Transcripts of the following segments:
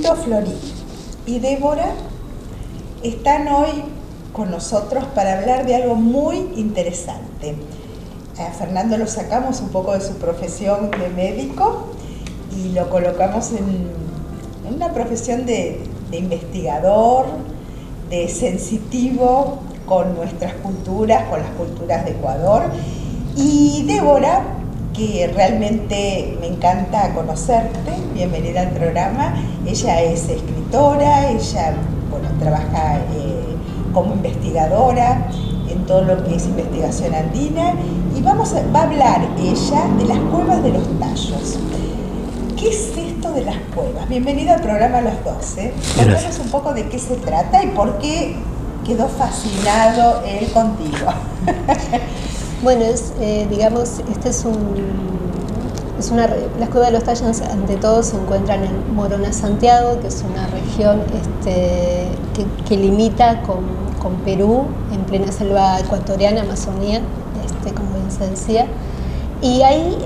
Benito Florí y Débora están hoy con nosotros para hablar de algo muy interesante. A Fernando lo sacamos un poco de su profesión de médico y lo colocamos en una profesión de investigador, de sensitivo con nuestras culturas, con las culturas de Ecuador. Y Débora, que realmente me encanta conocerte, bienvenida al programa. Ella es escritora, ella trabaja como investigadora en todo lo que es investigación andina y va a hablar ella de las cuevas de los tallos. ¿Qué es esto de las cuevas? Bienvenida al programa a los dos. Cuéntanos un poco de qué se trata y por qué quedó fascinado él contigo. Bueno, las cuevas de los tallos ante todo se encuentran en Morona, Santiago, que es una región que limita con Perú, en plena selva ecuatoriana, Amazonía, como bien se decía. Y ahí,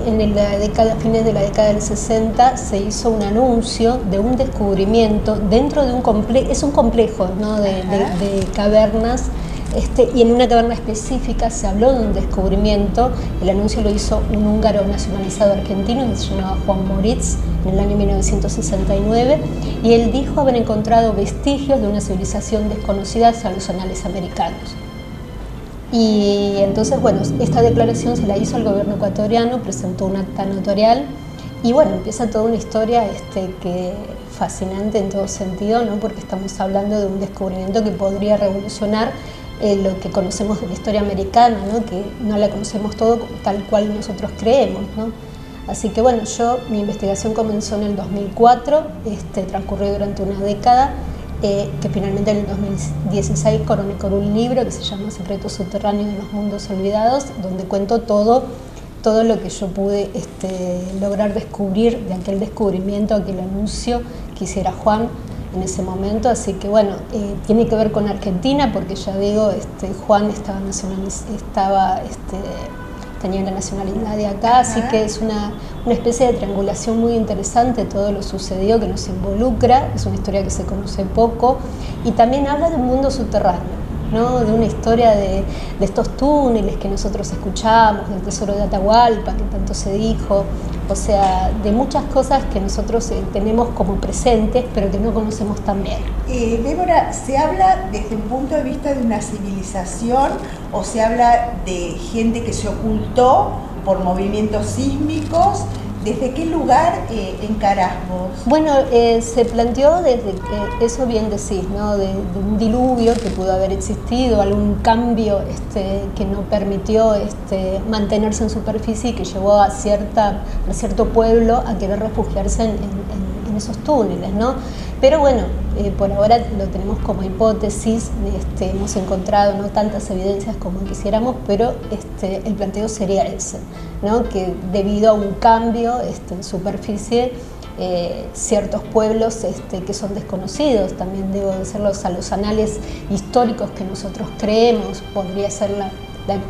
fines de la década del 60, se hizo un anuncio de un descubrimiento dentro de un complejo, ¿no? de cavernas. Y en una caverna específica se habló de un descubrimiento. El anuncio lo hizo un húngaro nacionalizado argentino que se llamaba Juan Moritz en el año 1969, y él dijo haber encontrado vestigios de una civilización desconocida a los anales americanos. Y entonces, esta declaración se la hizo al gobierno ecuatoriano, presentó un acta notarial y empieza toda una historia que fascinante en todo sentido, ¿no? Porque estamos hablando de un descubrimiento que podría revolucionar lo que conocemos de la historia americana, ¿no? Que no la conocemos todo tal cual nosotros creemos, ¿no? Así que mi investigación comenzó en el 2004, transcurrió durante una década, que finalmente en el 2016 coroné con un libro que se llama Secretos Subterráneos de los Mundos Olvidados, donde cuento todo lo que yo pude lograr descubrir de aquel descubrimiento, aquel anuncio que hiciera Juan en ese momento. Así que tiene que ver con Argentina, porque ya digo, Juan tenía la nacionalidad de acá, así que es una especie de triangulación muy interesante todo lo sucedido que nos involucra. Es una historia que se conoce poco y también habla de un mundo subterráneo, ¿no? De una historia de estos túneles que nosotros escuchamos, del tesoro de Atahualpa que tanto se dijo, o sea, de muchas cosas que nosotros tenemos como presentes pero que no conocemos tan bien. Débora, ¿se habla desde un punto de vista de una civilización o se habla de gente que se ocultó por movimientos sísmicos? ¿Desde qué lugar encarás vos? Se planteó desde, eso bien decís, ¿no? de un diluvio que pudo haber existido, algún cambio que no permitió mantenerse en superficie y que llevó a cierto pueblo a querer refugiarse en esos túneles, ¿no? Pero por ahora lo tenemos como hipótesis, hemos encontrado no tantas evidencias como quisiéramos, pero el planteo sería ese, ¿no? Que debido a un cambio en superficie, ciertos pueblos que son desconocidos, también debo decirlos, a los anales históricos que nosotros creemos, podría ser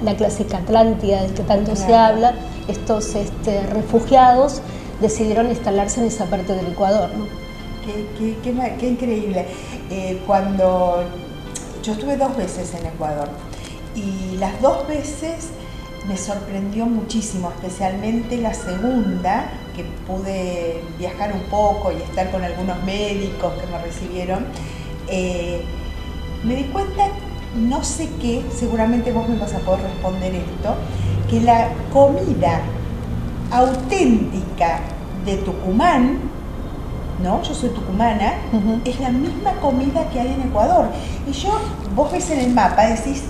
la clásica Atlántida de que tanto se habla, estos refugiados decidieron instalarse en esa parte del Ecuador, ¿no? Qué increíble. Cuando yo estuve 2 veces en Ecuador y las 2 veces me sorprendió muchísimo, especialmente la segunda, que pude viajar un poco y estar con algunos médicos que me recibieron. Me di cuenta, no sé qué, seguramente vos me vas a poder responder esto, que la comida auténtica de Tucumán, ¿no? Yo soy tucumana, es la misma comida que hay en Ecuador. Y vos ves en el mapa, decís,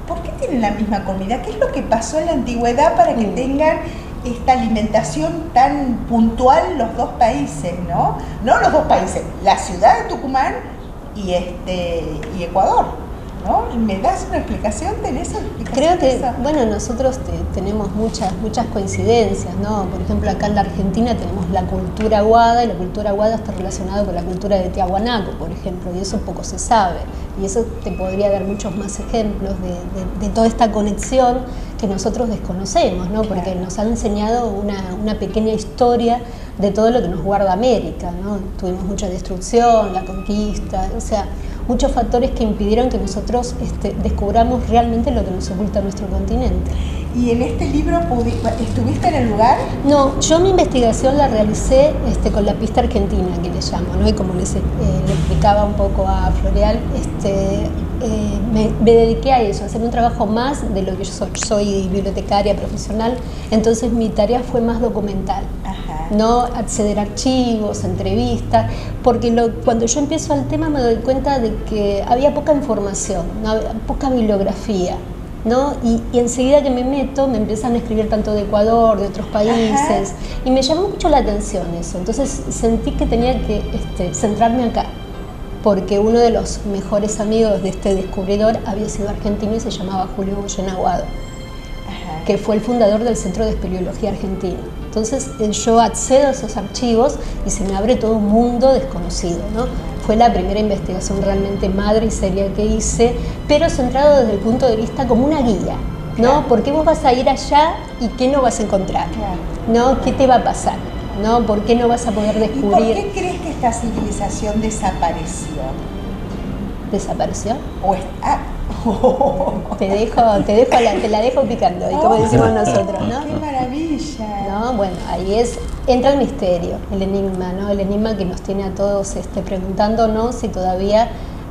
¿por qué tienen la misma comida? ¿Qué es lo que pasó en la antigüedad para que tengan esta alimentación tan puntual los dos países, ¿no? No los dos países, la ciudad de Tucumán y Ecuador, ¿no? ¿Me das una explicación? ¿Tenés una explicación? Creo que, nosotros tenemos muchas coincidencias, ¿no? Por ejemplo, acá en la Argentina tenemos la cultura aguada, y la cultura aguada está relacionada con la cultura de Tiahuanaco, por ejemplo, y eso poco se sabe. Y eso te podría dar muchos más ejemplos de toda esta conexión que nosotros desconocemos, ¿no? Porque nos han enseñado una pequeña historia de todo lo que nos guarda América, ¿no? Tuvimos mucha destrucción, la conquista, o sea, muchos factores que impidieron que nosotros descubramos realmente lo que nos oculta nuestro continente. ¿Y en este libro estuviste en el lugar? No, yo mi investigación la realicé con la pista argentina, que le llamo, ¿no? Y como le explicaba un poco a Floreal, me dediqué a eso, a hacer un trabajo más de lo que yo soy. Soy bibliotecaria profesional, entonces mi tarea fue más documental. Ajá. No acceder a archivos, entrevistas, porque cuando yo empiezo al tema me doy cuenta de que había poca información, ¿no? Había poca bibliografía, ¿no? Y enseguida que me meto me empiezan a escribir tanto de Ecuador, de otros países. Ajá. Y me llamó mucho la atención eso, entonces sentí que tenía que centrarme acá, porque uno de los mejores amigos de este descubridor había sido argentino y se llamaba Julio Goyen Aguado, que fue el fundador del Centro de Espeleología Argentino. Entonces yo accedo a esos archivos y se me abre todo un mundo desconocido, ¿no? Fue la primera investigación realmente madre y seria que hice, pero centrado desde el punto de vista como una guía, ¿no? Claro. ¿Por qué vos vas a ir allá y qué no vas a encontrar? Claro. ¿No? ¿Qué te va a pasar? ¿No? ¿Por qué no vas a poder descubrir? ¿Y por qué crees que esta civilización desapareció? ¿Desapareció? ¿O está? Te la dejo picando, y como decimos nosotros, ¿no? ¡Qué maravilla! No, bueno, ahí entra el misterio, el enigma, ¿no? El enigma que nos tiene a todos preguntándonos si todavía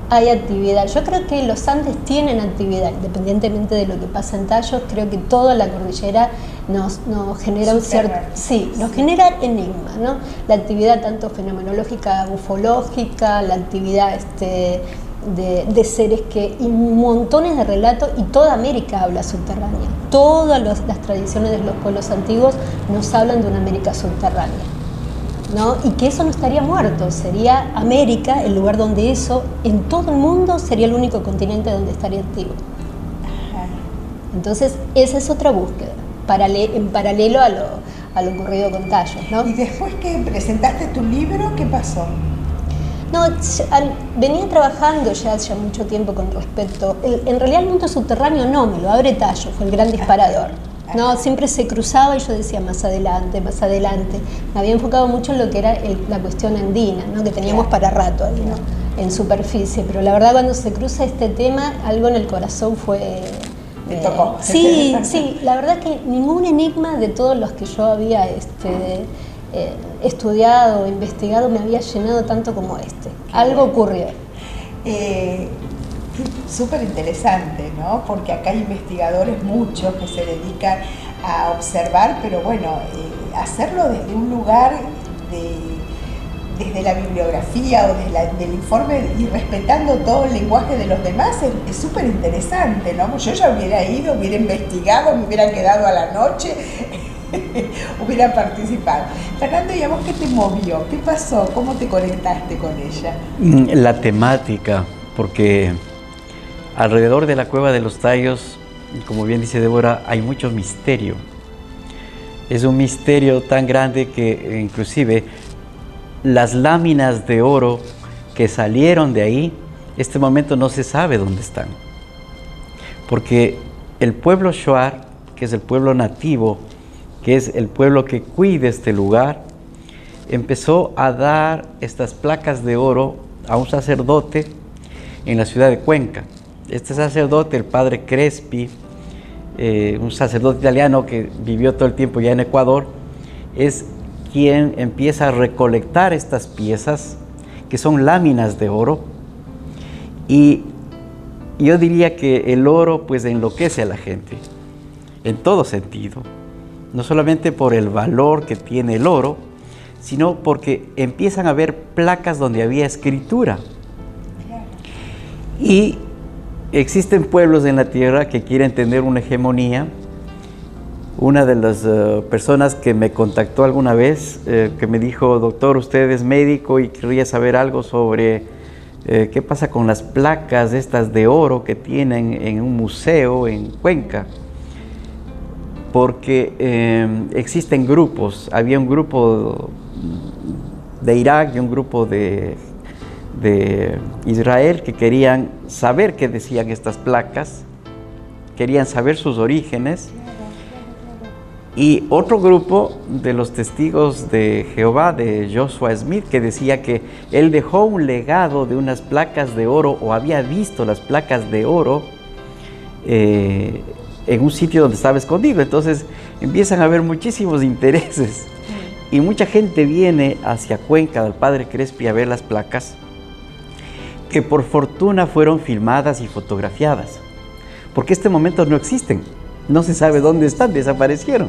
hay actividad. Yo creo que los Andes tienen actividad, independientemente de lo que pasa en Tallos. Creo que toda la cordillera nos genera un cierto... Sí, nos genera enigma, ¿no? La actividad tanto fenomenológica, ufológica, la actividad de seres y montones de relatos, y toda América habla subterránea. Todas las tradiciones de los pueblos antiguos nos hablan de una América subterránea, ¿no? Y que eso no estaría muerto, sería América el lugar donde eso, en todo el mundo, sería el único continente donde estaría activo. Ajá. Entonces, esa es otra búsqueda, en paralelo a lo ocurrido con Tallos, ¿no? Y después que presentaste tu libro, ¿qué pasó? No, venía trabajando ya hace mucho tiempo con respecto... En realidad el mundo subterráneo no, me lo abre Tallos, fue el gran disparador. No, siempre se cruzaba y yo decía más adelante, más adelante. Me había enfocado mucho en lo que era la cuestión andina, ¿no? Que teníamos para rato ahí, ¿no? En superficie, pero la verdad cuando se cruza este tema, algo en el corazón fue... ¿Te tocó? Sí, sí, la verdad que ningún enigma de todos los que yo había estudiado, investigado, me había llenado tanto como este. Algo ocurrió. Súper interesante, ¿no? Porque acá hay investigadores muchos que se dedican a observar, pero bueno, hacerlo desde un lugar, desde la bibliografía o del informe y respetando todo el lenguaje de los demás es súper interesante, ¿no? Yo ya hubiera ido, hubiera investigado, me hubiera quedado a la noche, hubiera participado. Fernando, ¿y a vos qué te movió? ¿Qué pasó? ¿Cómo te conectaste con ella? La temática, porque alrededor de la Cueva de los Tallos, como bien dice Débora, hay mucho misterio. Es un misterio tan grande que inclusive las láminas de oro que salieron de ahí, este momento no se sabe dónde están. Porque el pueblo Shuar, que es el pueblo nativo, que es el pueblo que cuida este lugar, empezó a dar estas placas de oro a un sacerdote en la ciudad de Cuenca. Este sacerdote, el padre Crespi, un sacerdote italiano que vivió todo el tiempo ya en Ecuador, es quien empieza a recolectar estas piezas, que son láminas de oro, y yo diría que el oro pues enloquece a la gente, en todo sentido, no solamente por el valor que tiene el oro, sino porque empiezan a haber placas donde había escritura. Y existen pueblos en la tierra que quieren tener una hegemonía. Una de las personas que me contactó alguna vez, que me dijo: doctor, usted es médico y querría saber algo sobre qué pasa con las placas estas de oro que tienen en un museo en Cuenca. Porque existen grupos, había un grupo de Irak y un grupo de de Israel que querían saber qué decían estas placas, querían saber sus orígenes. Y otro grupo de los testigos de Jehová, de Joshua Smith, que decía que él dejó un legado de unas placas de oro, o había visto las placas de oro en un sitio donde estaba escondido. Entonces empiezan a haber muchísimos intereses y mucha gente viene hacia Cuenca del Padre Crespi a ver las placas, que por fortuna fueron filmadas y fotografiadas, porque este momento no existen. No se sabe dónde están, desaparecieron.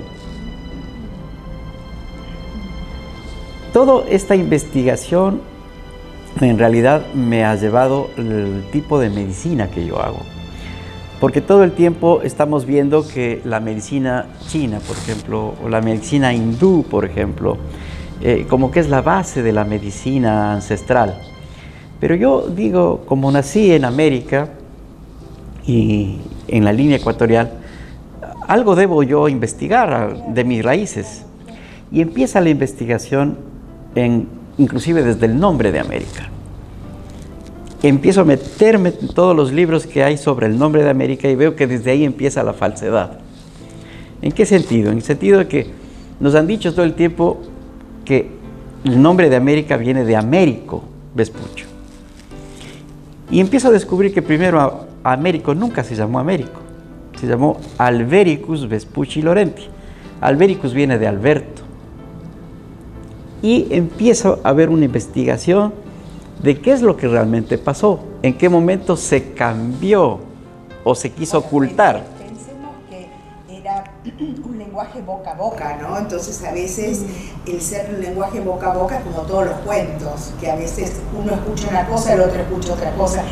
Toda esta investigación en realidad me ha llevado el tipo de medicina que yo hago. Porque todo el tiempo estamos viendo que la medicina china, por ejemplo, o la medicina hindú, por ejemplo, como que es la base de la medicina ancestral. Pero yo digo, como nací en América y en la línea ecuatorial, algo debo yo investigar de mis raíces. Y empieza la investigación inclusive desde el nombre de América. Empiezo a meterme en todos los libros que hay sobre el nombre de América y veo que desde ahí empieza la falsedad. ¿En qué sentido? En el sentido de que nos han dicho todo el tiempo que el nombre de América viene de Américo Vespucio. Y empiezo a descubrir que primero Américo nunca se llamó Américo. Se llamó Albericus Vespucci Lorenti. Albericus viene de Alberto. Y empiezo a ver una investigación de qué es lo que realmente pasó, en qué momento se cambió o se quiso ocultar. Pensemos que era un lenguaje boca a boca, ¿no? Entonces a veces el ser un lenguaje boca a boca, como todos los cuentos, que a veces uno escucha una cosa, el otro escucha otra cosa.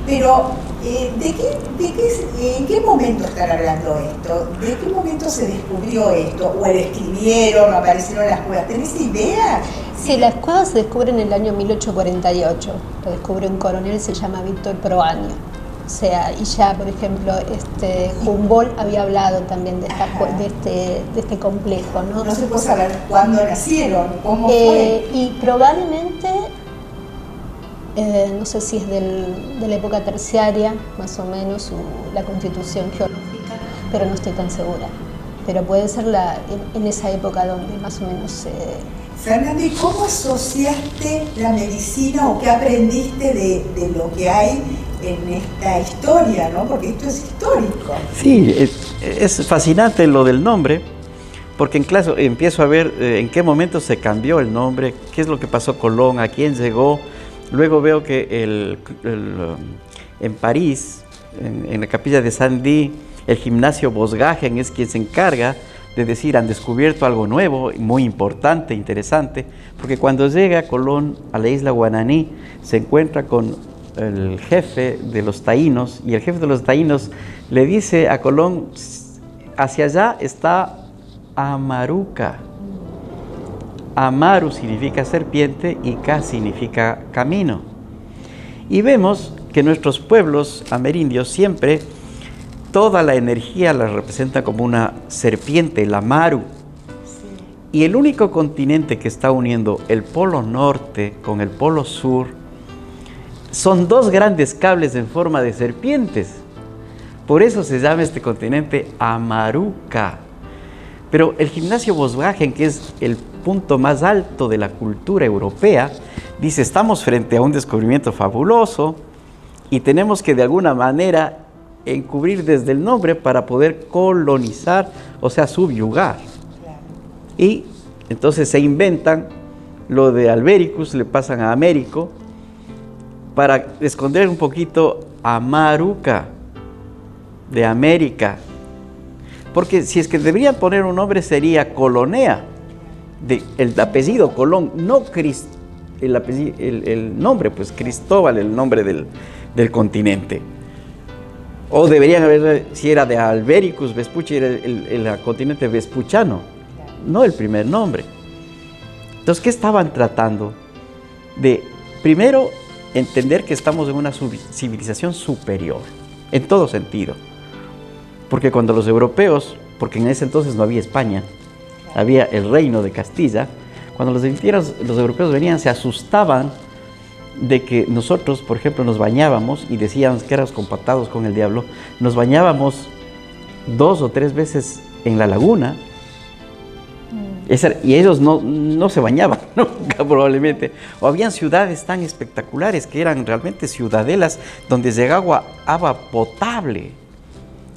Pero, ¿en qué momento están hablando esto? ¿De qué momento se descubrió esto? ¿O lo escribieron, o aparecieron las cuevas? ¿Tenés idea? Sí, las cuevas se descubren en el año 1848. Lo descubre un coronel, se llama Víctor Proaño. O sea, y ya, por ejemplo, Humboldt había hablado también de este complejo, ¿no? No se puede saber cuándo nacieron, cómo fue. Y probablemente... no sé si es de la época terciaria, más o menos, la constitución geológica, pero no estoy tan segura. Pero puede ser en esa época donde más o menos... Fernando, ¿y cómo asociaste la medicina o qué aprendiste de lo que hay en esta historia, ¿no? Porque esto es histórico. Sí, es fascinante lo del nombre, porque en clase empiezo a ver en qué momento se cambió el nombre, qué es lo que pasó Colón, a quién llegó. Luego veo que en París, en la capilla de Saint-Denis, el gimnasio Bosgagen es quien se encarga de decir, han descubierto algo nuevo, muy importante, interesante, porque cuando llega Colón a la isla Guananí, se encuentra con el jefe de los taínos, y el jefe de los taínos le dice a Colón, hacia allá está Amaruca. Amaru significa serpiente y Ka significa camino. Y vemos que nuestros pueblos amerindios siempre, toda la energía la representa como una serpiente, la Maru. Sí. Y el único continente que está uniendo el polo norte con el polo sur son dos grandes cables en forma de serpientes. Por eso se llama este continente Amaruca. Pero el gimnasio Bosgagen, que es el punto más alto de la cultura europea, dice, estamos frente a un descubrimiento fabuloso y tenemos que de alguna manera encubrir desde el nombre para poder colonizar, o sea, subyugar. Claro. Y entonces se inventan lo de Albericus, le pasan a Américo, para esconder un poquito Amaruca, de América. Porque si es que deberían poner un nombre sería Colonea, el apellido Colón, no el nombre, pues Cristóbal, el nombre del continente. O deberían haber, si era de Albericus Vespucci, era el continente vespuchano, no el primer nombre. Entonces, ¿qué estaban tratando? De, primero, entender que estamos en una civilización superior, en todo sentido. Porque cuando los europeos, porque en ese entonces no había España, había el reino de Castilla, cuando los europeos venían se asustaban de que nosotros, por ejemplo, nos bañábamos y decíamos que éramos compactados con el diablo, nos bañábamos 2 o 3 veces en la laguna. Y ellos no se bañaban nunca, probablemente. O habían ciudades tan espectaculares que eran realmente ciudadelas donde llegaba agua potable.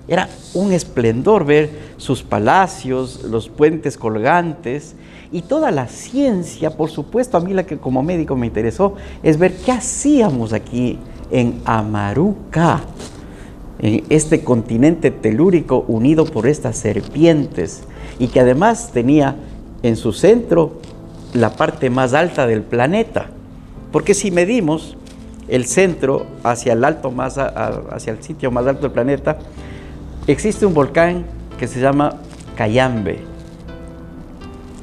Era un esplendor ver sus palacios, los puentes colgantes y toda la ciencia. Por supuesto, a mí la que como médico me interesó es ver qué hacíamos aquí en Amaruca, en este continente telúrico unido por estas serpientes, y que además tenía en su centro la parte más alta del planeta. Porque si medimos el centro hacia el sitio más alto del planeta, existe un volcán que se llama Cayambe.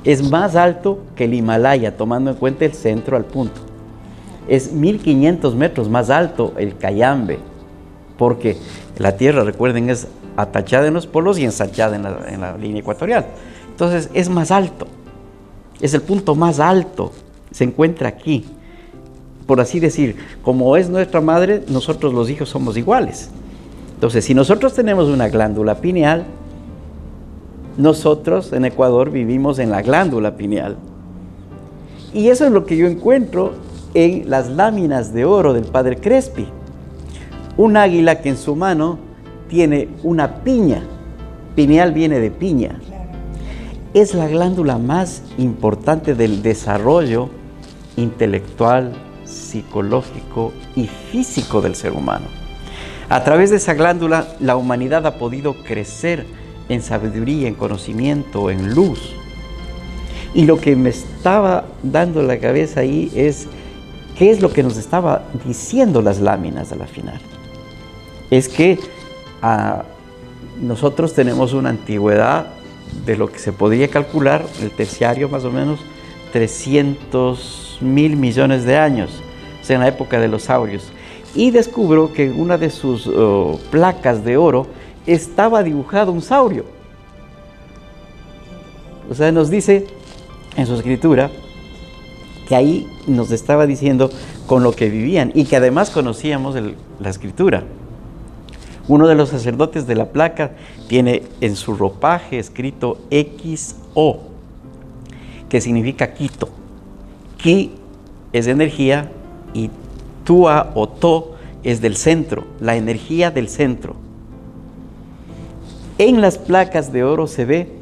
Es más alto que el Himalaya, tomando en cuenta el centro al punto. Es 1500 metros más alto el Cayambe, porque la Tierra, recuerden, es atachada en los polos y ensanchada en la línea ecuatorial. Entonces es más alto, es el punto más alto, se encuentra aquí. Por así decir, como es nuestra madre, nosotros los hijos somos iguales. Entonces, si nosotros tenemos una glándula pineal, nosotros en Ecuador vivimos en la glándula pineal. Y eso es lo que yo encuentro en las láminas de oro del Padre Crespi. Un águila que en su mano tiene una piña. Pineal viene de piña. Es la glándula más importante del desarrollo intelectual, psicológico y físico del ser humano. A través de esa glándula, la humanidad ha podido crecer en sabiduría, en conocimiento, en luz. Y lo que me estaba dando la cabeza ahí es, ¿qué es lo que nos estaba diciendo las láminas a la final? Es que nosotros tenemos una antigüedad de lo que se podría calcular, el terciario más o menos, 300.000 millones de años, o sea, en la época de los saurios. Y descubro que en una de sus placas de oro estaba dibujado un saurio. O sea, nos dice en su escritura que ahí nos estaba diciendo con lo que vivían y que además conocíamos la escritura. Uno de los sacerdotes de la placa tiene en su ropaje escrito XO, que significa Quito. Ki es energía y Tua o To es del centro, la energía del centro. En las placas de oro se ve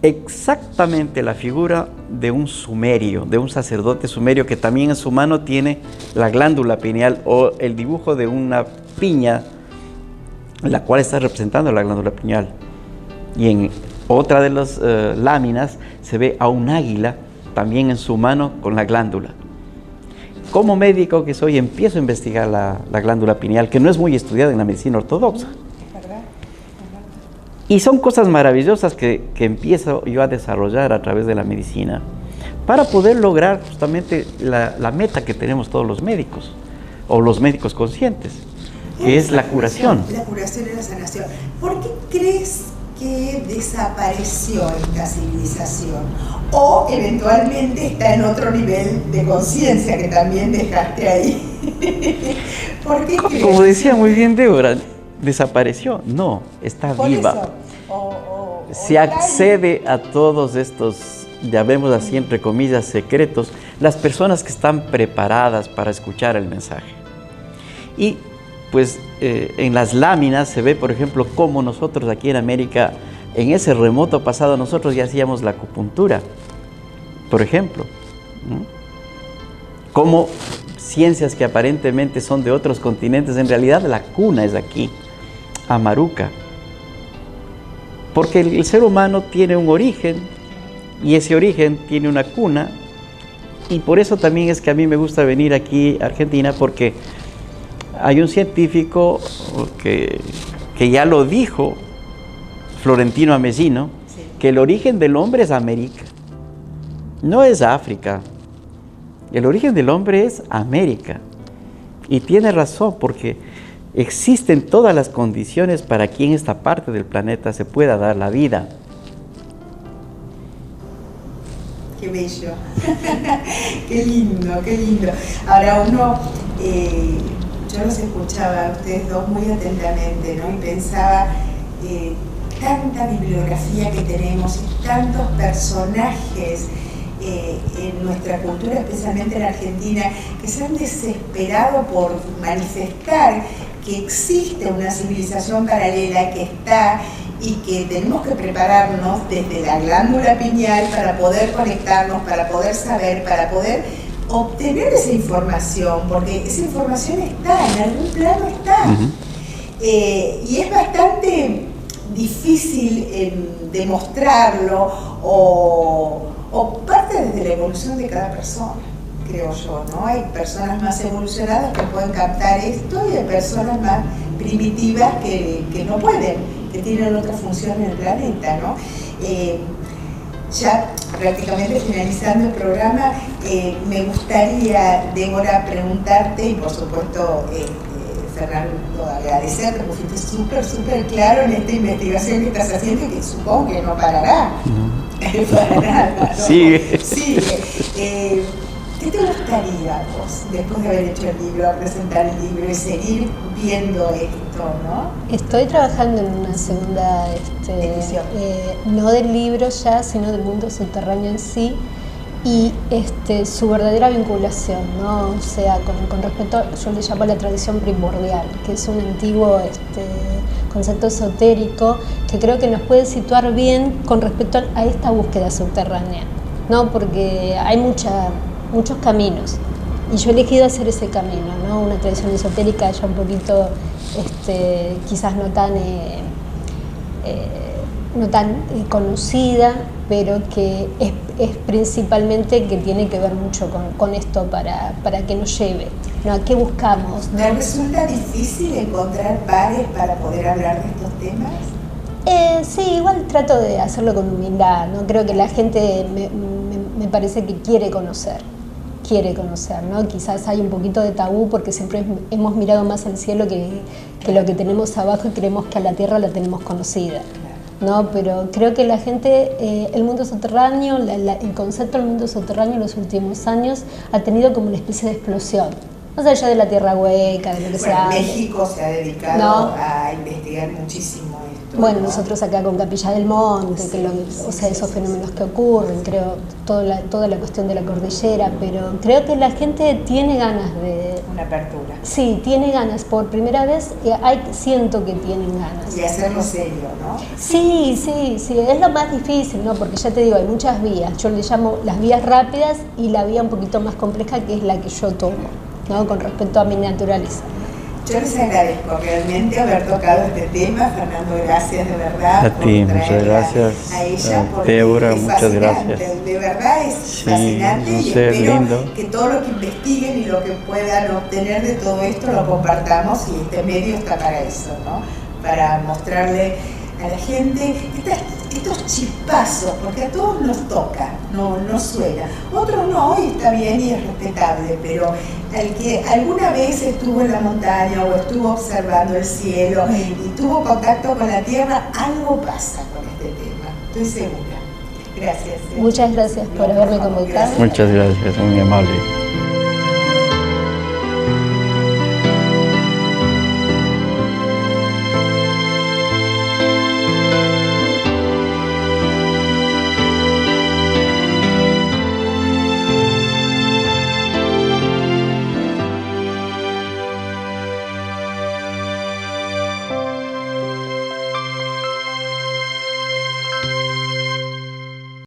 exactamente la figura de un sumerio, de un sacerdote sumerio que también en su mano tiene la glándula pineal o el dibujo de una piña, la cual está representando la glándula pineal. Y en otra de las láminas se ve a un águila también en su mano con la glándula. Como médico que soy, empiezo a investigar la glándula pineal, que no es muy estudiada en la medicina ortodoxa. Y son cosas maravillosas que empiezo yo a desarrollar a través de la medicina para poder lograr justamente la meta que tenemos todos los médicos, o los médicos conscientes, que es la curación. La curación y la sanación. ¿Por qué crees que desapareció esta civilización? O eventualmente está en otro nivel de conciencia que también dejaste ahí. ¿Por qué crees? Como decía muy bien Débora, ¿desapareció? No, está viva. Se accede a todos estos, llamémoslo así entre comillas, secretos, las personas que están preparadas para escuchar el mensaje. Y pues en las láminas se ve, por ejemplo, cómo nosotros aquí en América, en ese remoto pasado, nosotros ya hacíamos la acupuntura, por ejemplo. Cómo ciencias que aparentemente son de otros continentes, en realidad la cuna es aquí, Amaruca. Porque el ser humano tiene un origen, y ese origen tiene una cuna, y por eso también es que a mí me gusta venir aquí a Argentina, porque hay un científico que ya lo dijo, Florentino Amesino, sí, que el origen del hombre es América, no es África. El origen del hombre es América. Y tiene razón, porque existen todas las condiciones para que en esta parte del planeta se pueda dar la vida. Qué bello. Qué lindo, qué lindo. Ahora yo los escuchaba a ustedes dos muy atentamente, ¿no? Y pensaba, tanta bibliografía que tenemos y tantos personajes en nuestra cultura, especialmente en Argentina, que se han desesperado por manifestar que existe una civilización paralela que está y que tenemos que prepararnos desde la glándula pineal para poder conectarnos, para poder saber, para poder obtener esa información, porque esa información está, en algún plano está. Y es bastante difícil demostrarlo o parte desde la evolución de cada persona, creo yo, ¿no? Hay personas más evolucionadas que pueden captar esto y hay personas más primitivas que no pueden, que tienen otra función en el planeta, ¿no? Ya prácticamente finalizando el programa, me gustaría, Débora, preguntarte, y por supuesto, Fernando, agradecerte, porque fuiste súper claro en esta investigación que estás haciendo y que supongo que no parará. Para nada, ¿no? Sigue. ¿Qué te gustaría vos, después de haber hecho el libro, presentar el libro y seguir viendo esto, ¿no? Estoy trabajando en una segunda edición, no del libro ya, sino del mundo subterráneo en sí, y su verdadera vinculación, ¿no? O sea, con respecto, yo le llamo la tradición primordial, que es un antiguo concepto esotérico que creo que nos puede situar bien con respecto a esta búsqueda subterránea, ¿no? Porque hay muchos caminos y yo he elegido hacer ese camino, ¿no? Una tradición esotérica ya un poquito quizás no tan conocida, pero que es principalmente que tiene que ver mucho con esto para que nos lleve, ¿no? ¿A qué buscamos, ¿no? ¿Te resulta difícil encontrar pares para poder hablar de estos temas? Sí, igual trato de hacerlo con humildad, ¿no? Creo que la gente me parece que quiere conocer, ¿no? Quizás hay un poquito de tabú porque siempre hemos mirado más al cielo que lo que tenemos abajo y creemos que a la tierra la tenemos conocida, ¿no? Pero creo que la gente, el mundo subterráneo, el concepto del mundo subterráneo en los últimos años ha tenido como una especie de explosión, más allá de la tierra hueca, de lo que sea. México se ha dedicado a investigar muchísimo esto. Bueno, nosotros acá con Capilla del Monte, o sea, esos fenómenos que ocurren, creo, toda la cuestión de la cordillera, pero creo que la gente tiene ganas de... Una apertura. Sí, tiene ganas, por primera vez siento que tienen ganas. Y hacerlo serio, ¿no? Sí, es lo más difícil, ¿no? Porque ya te digo, hay muchas vías, yo le llamo las vías rápidas y la vía un poquito más compleja que es la que yo tomo, ¿no? Con respecto a mi naturaleza. Yo les agradezco realmente haber tocado este tema. Fernando, gracias de verdad. A ti, muchas gracias. A ella, Débora, muchas gracias. De verdad es fascinante y espero lindo. Que todo lo que investiguen y lo que puedan obtener de todo esto lo compartamos y este medio está para eso, ¿no? Para mostrarle a la gente estos chispazos, porque a todos nos toca, no suena. Otros no, y está bien y es respetable, pero al que alguna vez estuvo en la montaña o estuvo observando el cielo y tuvo contacto con la tierra, algo pasa con este tema, estoy segura. Gracias. Muchas gracias por haberme convocado. Muchas gracias, muy amable.